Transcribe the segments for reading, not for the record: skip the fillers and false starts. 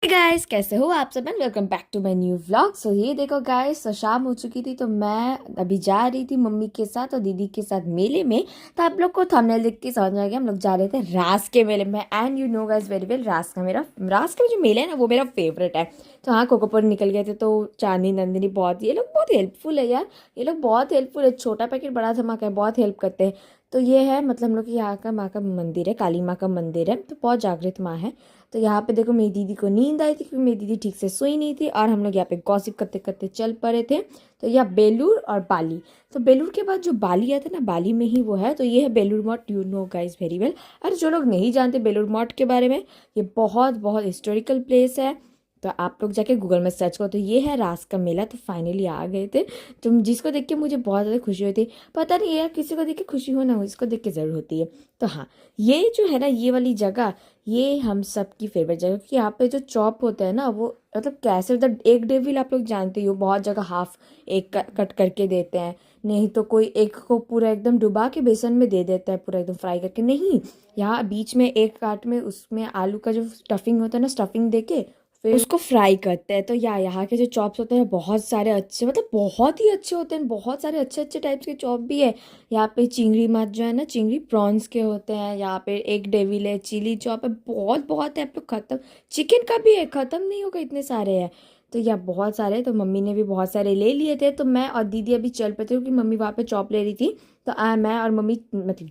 Guys, कैसे हो आप सब and welcome back to my new vlog. So ये देखो गाइस, तो शाम हो चुकी थी तो मैं अभी जा रही थी मम्मी के साथ और दीदी के साथ मेले में। तो आप लोग को थंबनेल देख के समझ आ गया, हम लोग जा रहे थे रास के मेले में। And you know guys very well, रास का जो मेला है ना वो मेरा फेवरेट है। तो हाँ, कोकोपुर निकल गए थे तो चांदी नंदिनी बहुत, ये लोग बहुत हेल्पफुल है यार। ये लोग बहुत हेल्पफुल है, छोटा पैकेट बड़ा धमाका है, बहुत हेल्प करते हैं। तो ये है मतलब हम लोग के यहाँ का माँ का मंदिर है, काली माँ का मंदिर है, तो बहुत जागृत माँ है। तो यहाँ पे देखो मेरी दीदी को नींद आई थी क्योंकि मेरी दीदी ठीक से सोई नहीं थी और हम लोग यहाँ पे गॉसिप करते करते चल पड़े थे। तो यह बेलूर और बाली। तो बेलूर के बाद जो बाली आता है ना, बाली में ही वो है। तो ये है Belur Math, you know guys very well. अरे जो लोग नहीं जानते बेलूर मठ के बारे में, ये बहुत बहुत हिस्टोरिकल प्लेस है। तो आप लोग जाके गूगल में सर्च करो। तो ये है रास का मेला। तो फाइनली आ गए थे, तुम जिसको देख के मुझे बहुत ज़्यादा खुशी होती है। पता नहीं यार, किसी को देख के खुशी हो ना हो, इसको देख के ज़रूर होती है। तो हाँ, ये जो है ना, ये वाली जगह, ये हम सब की फेवरेट जगह, क्योंकि यहाँ पे जो चॉप होता है ना वो मतलब कैसे, मतलब एक डेविल आप लोग जानते हो, बहुत जगह हाफ एक कट करके देते हैं। नहीं तो कोई एक को पूरा एकदम डुबा के बेसन में दे देता है, पूरा एकदम फ्राई करके। नहीं, यहाँ बीच में एक काट में उसमें आलू का जो स्टफिंग होता है ना, स्टफिंग देके फिर उसको फ्राई करते हैं। तो यहाँ के जो चॉप्स होते हैं बहुत सारे अच्छे, मतलब बहुत ही अच्छे होते हैं। बहुत सारे अच्छे अच्छे टाइप्स के चॉप भी है यहाँ पे। चिंगड़ी माछ जो है ना, चिंगड़ी प्रॉन्स के होते हैं। यहाँ पे एक डेविल है, चिली चॉप है, बहुत बहुत है। आप लोग खत्म, चिकन का भी है, ख़त्म नहीं होगा, इतने सारे हैं। तो यह बहुत सारे, तो मम्मी ने भी बहुत सारे ले लिए थे। तो मैं और दीदी अभी चल पड़े थे क्योंकि मम्मी वहाँ पे चॉप ले रही थी। तो मैं और मम्मी, मतलब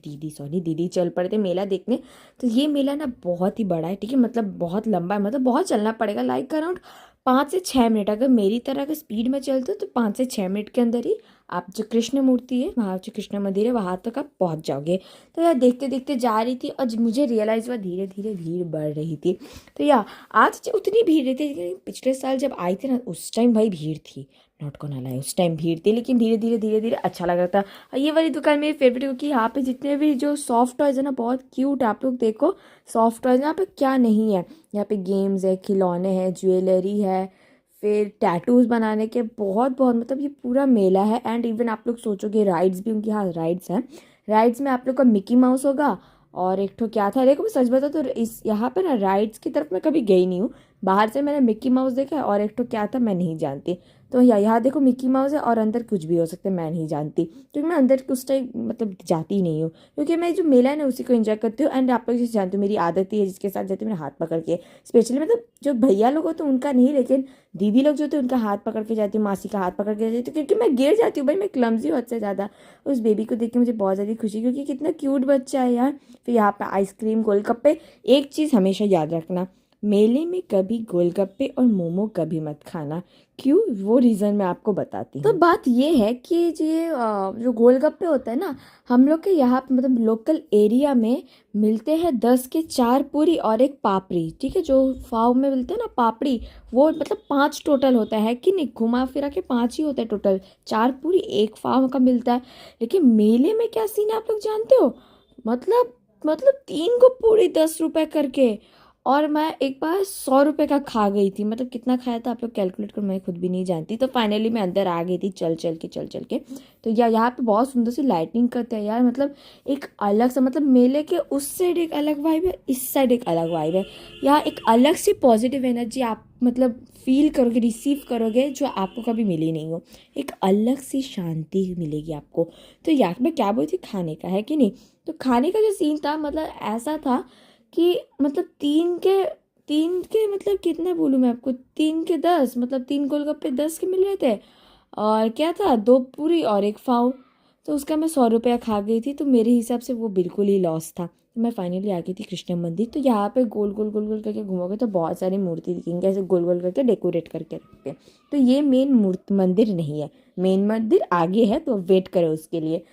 दीदी चल पड़े थे मेला देखने। तो ये मेला ना बहुत ही बड़ा है, ठीक है, मतलब बहुत लंबा है, मतलब बहुत चलना पड़ेगा, लाइक अराउंड 5 से 6 मिनट। अगर मेरी तरह अगर स्पीड में चलते हो तो 5 से 6 मिनट के अंदर ही आप जो कृष्ण मूर्ति है, वहाँ जो कृष्ण मंदिर है, वहाँ तक आप पहुँच जाओगे। तो यार देखते देखते जा रही थी और मुझे रियलाइज़ हुआ धीरे धीरे भीड़ बढ़ रही थी। तो यार आज उतनी भीड़ नहीं थी, लेकिन पिछले साल जब आई थी ना उस टाइम भाई भीड़ थी, नॉट को ना लाए, उस टाइम भीड़ थी। लेकिन धीरे धीरे अच्छा लग रहा था। और ये वाली दुकान मेरी फेवरेट है क्योंकि यहाँ पे जितने भी जो सॉफ्ट टॉयज है ना, बहुत क्यूट है। आप लोग देखो सॉफ्ट टॉयज यहाँ पे क्या नहीं है। यहाँ पे गेम्स है, खिलौने हैं, ज्वेलरी है, फिर टैटूज बनाने के बहुत बहुत, मतलब ये पूरा मेला है। एंड इवन आप लोग सोचोगे राइड्स भी, उनकी हाँ राइड्स हैं। राइड्स में आप लोग का मिकी माउस होगा और एक ठो क्या था, देखो मैं सच बता तो इस यहाँ पे ना राइड्स की तरफ मैं कभी गई नहीं हूँ। बाहर से मैंने मिक्की माउस देखा है और एक ठो क्या था मैं नहीं जानती। तो यहाँ देखो मिक्की माउस है और अंदर कुछ भी हो सकता है, मैं नहीं जानती क्योंकि मैं अंदर उस टाइम मतलब जाती ही नहीं हूँ। क्योंकि मैं जो मेला है ना उसी को एंजॉय करती हूँ। एंड आप लोग जैसे जानते हो मेरी आदत ही है, जिसके साथ जाती हूँ मेरा हाथ पकड़ के, स्पेशली मतलब जो भैया लोग हो तो उनका नहीं, लेकिन दीदी लोग जो थे उनका हाथ पकड़ के जाती हूँ, मासी का हाथ पकड़ के जाती हूँ, क्योंकि मैं गिर जाती हूँ भाई, मैं क्लमजी हूँ हद से ज़्यादा। उस बेबी को देख के मुझे बहुत ज़्यादा खुशी, क्योंकि कितना क्यूट बच्चा है यार। फिर यहाँ पे आइसक्रीम, गोलगप्पे। एक चीज़ हमेशा याद रखना, मेले में कभी गोलगप्पे और मोमो कभी मत खाना। क्यों, वो रीज़न मैं आपको बताती हूँ। तो बात ये है कि ये जो गोलगप्पे होते हैं ना, हम लोग के यहाँ पे मतलब लोकल एरिया में मिलते हैं 10 के 4 पूरी और एक पापड़ी, ठीक है। जो फाव में मिलते हैं ना पापड़ी, वो मतलब 5 टोटल होता है कि नहीं, घुमा फिरा के 5 ही होता है टोटल। 4 पूरी एक फाव का मिलता है। लेकिन मेले में क्या सीन है आप लोग जानते हो, मतलब 3 को पूरी 10 रुपए करके। और मैं एक बार 100 रुपए का खा गई थी, मतलब कितना खाया था आप लोग कैलकुलेट करो, मैं खुद भी नहीं जानती। तो फाइनली मैं अंदर आ गई थी चल चल के। तो यहाँ पे बहुत सुंदर सी लाइटिंग करते हैं यार, मतलब एक अलग सा, मतलब मेले के उस साइड एक अलग वाइब है, इस साइड एक अलग वाइब है। यहाँ एक अलग सी पॉजिटिव एनर्जी आप मतलब फील करोगे, रिसीव करोगे, जो आपको कभी मिली नहीं हो। एक अलग सी शांति मिलेगी आपको। तो यार मैं क्या बोलती, खाने का है कि नहीं। तो खाने का जो सीन था मतलब ऐसा था कि मतलब 3 के मतलब कितना बोलूँ मैं आपको, 3 के 10, मतलब 3 गोलगप्पे 10 के मिल रहे थे। और क्या था, 2 पूरी और एक पाव। तो उसका मैं 100 रुपया खा गई थी। तो मेरे हिसाब से वो बिल्कुल ही लॉस था। तो मैं फाइनली आ गई थी कृष्ण मंदिर। तो यहाँ पे गोल गोल गोल गोल करके घूमोगे तो बहुत सारी मूर्ति दिखेंगी, ऐसे गोल गोल करके डेकोरेट करके रखते हैं। तो ये मेन मूर्ति मंदिर नहीं है, मेन मंदिर आगे है, तो वेट करो उसके लिए।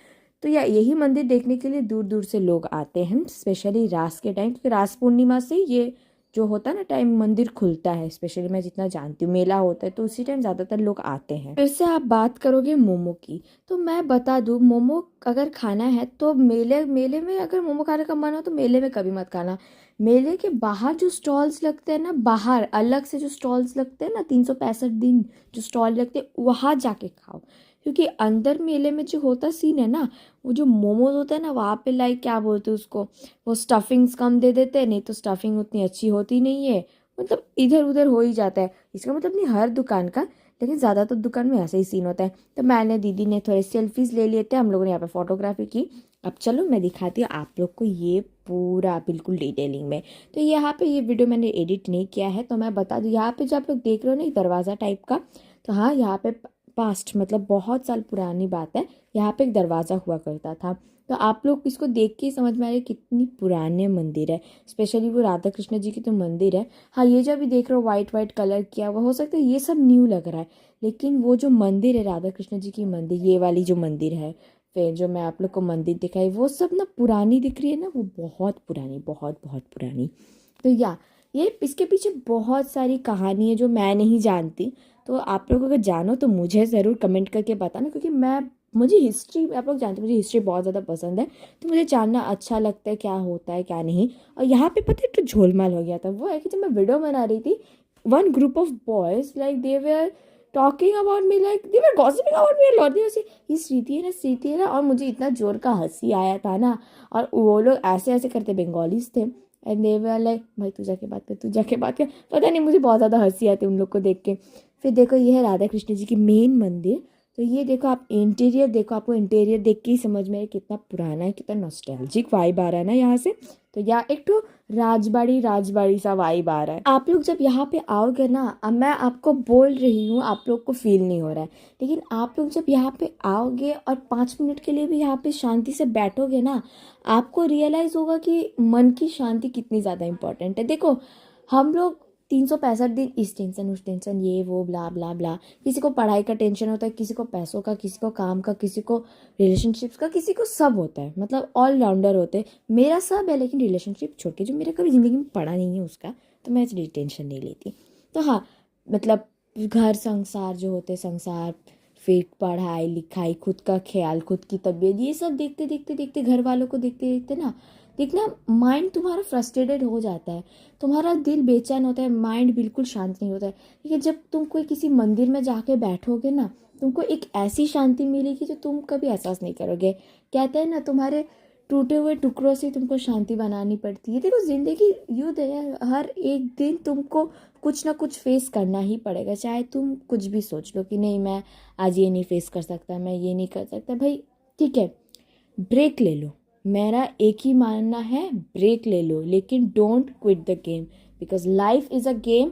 तो यही मंदिर देखने के लिए दूर दूर से लोग आते हैं, स्पेशली रास के टाइम, क्योंकि रास पूर्णिमा से ये जो होता है ना टाइम, मंदिर खुलता है। स्पेशली मैं जितना जानती हूँ मेला होता है तो उसी टाइम ज़्यादातर लोग आते हैं। फिर से आप बात करोगे मोमो की, तो मैं बता दूँ मोमो अगर खाना है तो मेले मेले में अगर मोमो खाने का मन हो तो मेले में कभी मत खाना। मेले के बाहर जो स्टॉल्स लगते हैं ना, बाहर अलग से जो स्टॉल्स लगते हैं ना, 365 दिन जो स्टॉल लगते हैं वहाँ जाके खाओ। क्योंकि अंदर मेले में जो होता सीन है ना, वो जो मोमोज होता है ना वहाँ पे, लाइक क्या बोलते हैं उसको, वो स्टफिंग्स कम दे देते हैं, नहीं तो स्टफिंग उतनी अच्छी होती नहीं है। मतलब इधर उधर हो ही जाता है। इसका मतलब नहीं हर दुकान का, लेकिन ज़्यादातर दुकान में ऐसा ही सीन होता है। तो मैंने दीदी ने थोड़े सेल्फीज़ ले लिए थे, हम लोगों ने यहाँ पे फोटोग्राफी की। अब चलो मैं दिखाती हूँ आप लोग को ये पूरा बिल्कुल डिटेलिंग में। तो यहाँ पे ये वीडियो मैंने एडिट नहीं किया है, तो मैं बता दूँ यहाँ पे जो आप लोग देख रहे हो ना एक दरवाज़ा टाइप का, तो हाँ यहाँ पे पास्ट मतलब बहुत साल पुरानी बात है, यहाँ पे एक दरवाज़ा हुआ करता था। तो आप लोग इसको देख के ही समझ में आ रहे कितनी पुराने मंदिर है, स्पेशली वो राधा कृष्ण जी की तो मंदिर है। हाँ ये जो अभी देख रहे हो वाइट वाइट कलर किया हुआ, हो सकता है ये सब न्यू लग रहा है, लेकिन वो जो मंदिर है राधा कृष्ण जी की मंदिर, ये वाली जो मंदिर है, फिर जो मैं आप लोग को मंदिर दिखाई, वो सब ना पुरानी दिख रही है ना, वो बहुत पुरानी, बहुत बहुत पुरानी। तो ये इसके पीछे बहुत सारी कहानी है जो मैं नहीं जानती। तो आप लोग अगर जानो तो मुझे ज़रूर कमेंट करके बताना, क्योंकि मुझे हिस्ट्री, आप लोग जानते हैं मुझे हिस्ट्री बहुत ज़्यादा पसंद है, तो मुझे जानना अच्छा लगता है क्या होता है क्या नहीं। और यहाँ पे पता है तो झोलमाल हो गया था, वो है कि जब मैं वीडियो बना रही थी, one group of boys like they were talking about me, like they were gossiping about me lot, they say ये स्वीति है ना, और मुझे इतना जोर का हंसी आया था ना। और वो लोग ऐसे ऐसे करते, बंगालीज थे, एंड दे वर लाइक भाई तू जाके बात कर, तू जाके बात कर, पता नहीं मुझे बहुत ज़्यादा हंसी आती उन लोग को देख के। फिर देखो ये है राधा कृष्ण जी की मेन मंदिर। तो ये देखो आप इंटीरियर देखो, आपको इंटीरियर देख के ही समझ में आए कितना पुराना है, कितना नॉस्टैल्जिक वाइब आ रहा है ना यहाँ से। तो यहाँ एक तो राजबाड़ी राजबाड़ी सा वाइब आ रहा है। आप लोग जब यहाँ पे आओगे ना, अब मैं आपको बोल रही हूँ आप लोग को फील नहीं हो रहा है, लेकिन आप लोग जब यहाँ पे आओगे और 5 मिनट के लिए भी यहाँ पे शांति से बैठोगे ना, आपको रियलाइज़ होगा कि मन की शांति कितनी ज़्यादा इंपॉर्टेंट है। देखो हम लोग 365 दिन इस टेंशन उस टेंशन ये वो ब्ला ब्ला ब्ला, किसी को पढ़ाई का टेंशन होता है, किसी को पैसों का, किसी को काम का, किसी को रिलेशनशिप्स का, किसी को सब होता है, मतलब ऑलराउंडर होते हैं। मेरा सब है, लेकिन रिलेशनशिप छोड़ के जो मेरा कभी ज़िंदगी में पड़ा नहीं है उसका, तो मैं इतनी टेंशन नहीं लेती। तो हाँ मतलब घर संसार जो होते, संसार फिर पढ़ाई लिखाई, खुद का ख्याल, खुद की तबीयत, ये सब देखते देखते देखते, घर वालों को देखते देखते ना, देखना माइंड तुम्हारा फ्रस्ट्रेटेड हो जाता है, तुम्हारा दिल बेचैन होता है, माइंड बिल्कुल शांत नहीं होता है। लेकिन जब तुम कोई किसी मंदिर में जाके बैठोगे ना, तुमको एक ऐसी शांति मिलेगी जो तुम कभी एहसास नहीं करोगे। कहते हैं ना तुम्हारे टूटे हुए टुकड़ों से तुमको शांति बनानी पड़ती है। देखो ज़िंदगी युद्ध है, हर एक दिन तुमको कुछ ना कुछ फेस करना ही पड़ेगा, चाहे तुम कुछ भी सोच लो कि नहीं मैं आज ये नहीं फेस कर सकता, मैं ये नहीं कर सकता, भाई ठीक है ब्रेक ले लो। मेरा एक ही मानना है, ब्रेक ले लो, लेकिन don't quit the game, because life is a game,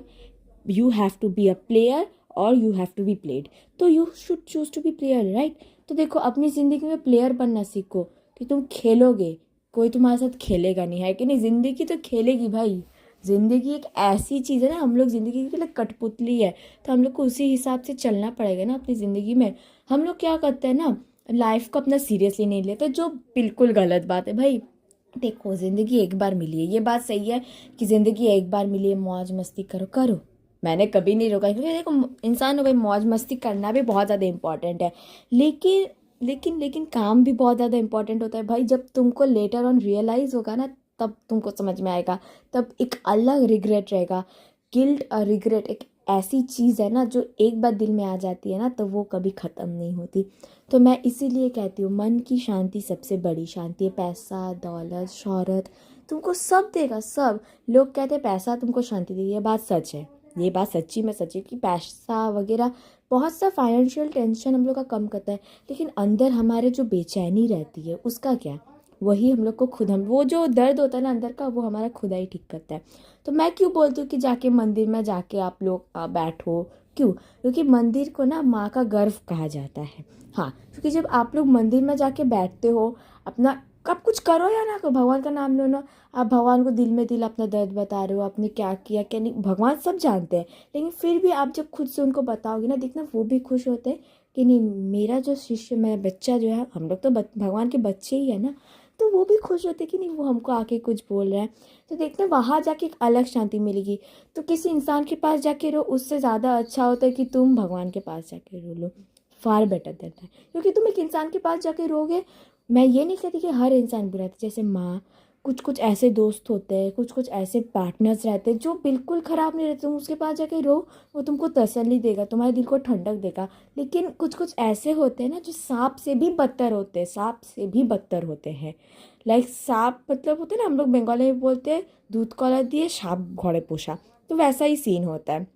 you have to be a player और you have to be played. तो you should choose to be player, right. तो देखो अपनी ज़िंदगी में प्लेयर बनना सीखो, कि तुम खेलोगे, कोई तुम्हारे साथ खेलेगा नहीं, है कि नहीं। ज़िंदगी तो खेलेगी भाई, ज़िंदगी एक ऐसी चीज़ है ना, हम लोग ज़िंदगी की like कठपुतली है, तो हम लोग को उसी हिसाब से चलना पड़ेगा ना अपनी ज़िंदगी में। हम लोग क्या करते हैं ना, लाइफ को अपना सीरियसली नहीं लेते, जो बिल्कुल गलत बात है भाई। देखो ज़िंदगी एक बार मिली है, ये बात सही है कि ज़िंदगी एक बार मिली है, मौज मस्ती करो करो, मैंने कभी नहीं रोका, क्योंकि देखो इंसान हो भाई, मौज मस्ती करना भी बहुत ज़्यादा इंपॉर्टेंट है, लेकिन लेकिन काम भी बहुत ज़्यादा इंपॉर्टेंट होता है भाई। जब तुमको लेटर ऑन रियलाइज़ होगा ना, तब तुमको समझ में आएगा, तब एक अलग रिग्रेट रहेगा। गिल्ट और रिग्रेट एक ऐसी चीज़ है ना, जो एक बार दिल में आ जाती है ना, तो वो कभी ख़त्म नहीं होती। तो मैं इसीलिए कहती हूँ मन की शांति सबसे बड़ी शांति है। पैसा दौलत शोहरत तुमको सब देगा, सब। लोग कहते हैं पैसा तुमको शांति देगी, ये बात सच है, ये बात सच्ची में सच है कि पैसा वगैरह बहुत सा फाइनेंशियल टेंशन हम लोग का कम करता है, लेकिन अंदर हमारे जो बेचैनी रहती है उसका क्या, वही हम लोग को खुद, हम वो जो दर्द होता है ना अंदर का, वो हमारा खुदा ही ठीक करता है। तो मैं क्यों बोलती हूँ कि जाके मंदिर में जाके आप लोग बैठो, क्यों, क्योंकि मंदिर को ना माँ का गर्व कहा जाता है। हाँ क्योंकि जब आप लोग मंदिर में जाके बैठते हो, अपना आप कुछ करो या ना करो, भगवान का नाम लो ना, आप भगवान को दिल में दिल अपना दर्द बता रहे हो, आपने क्या किया क्या नहीं, भगवान सब जानते हैं, लेकिन फिर भी आप जब खुद से उनको बताओगे ना, देखना वो भी खुश होते हैं कि नहीं मेरा जो शिष्य, मेरा बच्चा जो है, हम लोग तो भगवान के बच्चे ही है ना, तो वो भी खुश होते कि नहीं वो हमको आके कुछ बोल रहा है। तो देखना वहाँ जाके एक अलग शांति मिलेगी। तो किसी इंसान के पास जाके रो, उससे ज़्यादा अच्छा होता है कि तुम भगवान के पास जाके रो लो, फार बेटर देता है। क्योंकि तुम एक इंसान के पास जाके रोगे, मैं ये नहीं कहती कि हर इंसान बुरा है, जैसे माँ, कुछ कुछ ऐसे दोस्त होते हैं, कुछ कुछ ऐसे पार्टनर्स रहते हैं जो बिल्कुल ख़राब नहीं रहते, तुम उसके पास जाके रो, वो तुमको तसल्ली देगा, तुम्हारे दिल को ठंडक देगा। लेकिन कुछ कुछ ऐसे होते हैं ना जो सांप से भी बदतर होते हैं, सांप से भी बदतर होते हैं। लाइक सांप मतलब होते हैं ना, हम लोग बंगाली में बोलते हैं दूध कला दिए सांप घोड़े पोषा। तो वैसा ही सीन होता है।